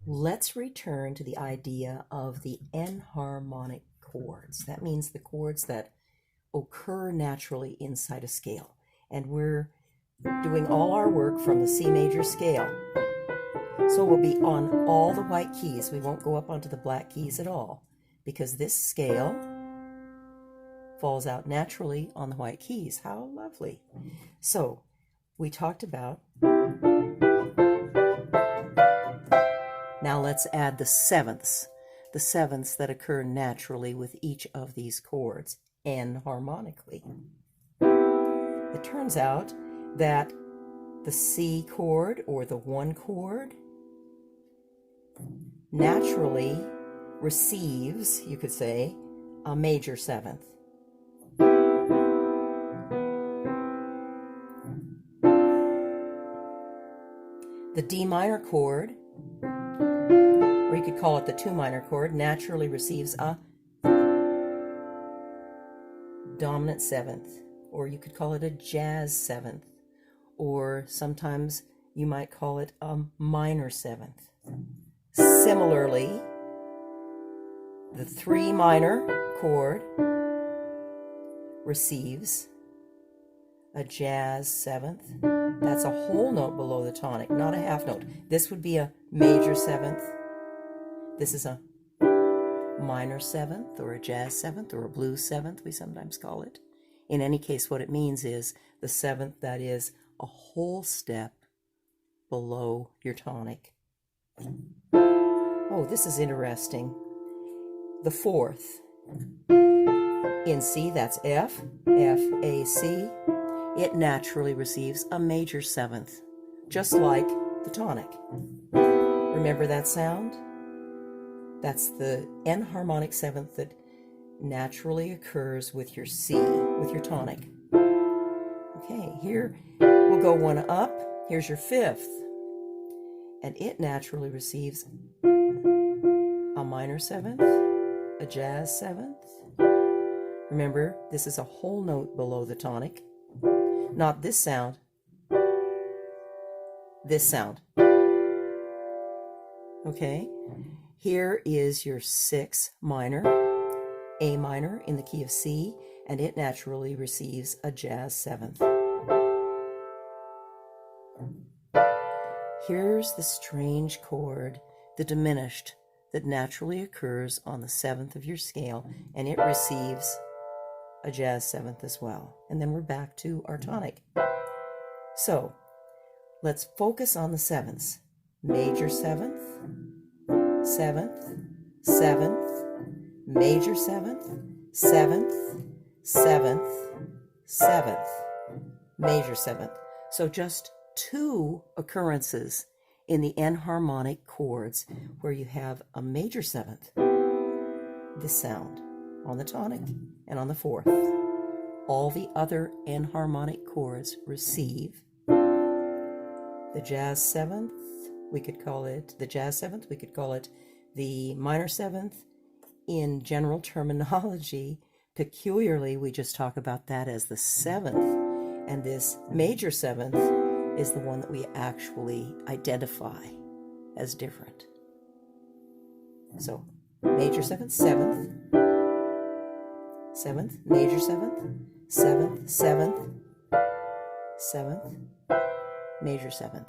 Let's return to the idea of the enharmonic chords. That means the chords that occur naturally inside a scale. And we're doing all our work from the C major scale. So we'll be on all the white keys. We won't go up onto the black keys at all, because this scale falls out naturally on the white keys. How lovely. So we talked about, now let's add the sevenths that occur naturally with each of these chords enharmonically. It turns out that the C chord, or the 1 chord, naturally receives, you could say, a major 7th. The D minor chord, or you could call it the 2 minor chord, naturally receives a dominant 7th, or you could call it a jazz 7th, or sometimes you might call it a minor 7th. Similarly, the 3 minor chord receives a jazz 7th. That's a whole note below the tonic, not a half note. This would be a major 7th. This is a minor 7th, or a jazz 7th, or a blues 7th, we sometimes call it. In any case, what it means is the 7th that is a whole step below your tonic. Oh, this is interesting. The 4th in C, that's F, F, A, C. It naturally receives a major 7th, just like the tonic. Remember that sound? That's the enharmonic 7th that naturally occurs with your C, with your tonic. Okay, here we'll go one up. Here's your 5th. And it naturally receives a minor 7th, a jazz 7th. Remember, this is a whole note below the tonic. Not this sound. This sound. Okay? Here is your 6 minor, A minor in the key of C, and it naturally receives a jazz 7th. Here's the strange chord, the diminished, that naturally occurs on the 7th of your scale, and it receives a jazz 7th as well. And then we're back to our tonic. So let's focus on the 7ths. Major 7th, 7th, 7th, major 7th, 7th, 7th, 7th, major 7th. So just 2 occurrences in the enharmonic chords where you have a major 7th, this sound, on the tonic and on the 4th. All the other enharmonic chords receive the jazz 7th, we could call it the jazz 7th, we could call it the minor 7th. In general terminology, peculiarly, we just talk about that as the 7th, and this major 7th is the one that we actually identify as different. So, major 7th, 7th, 7th, major 7th, 7th, 7th, 7th, major 7th.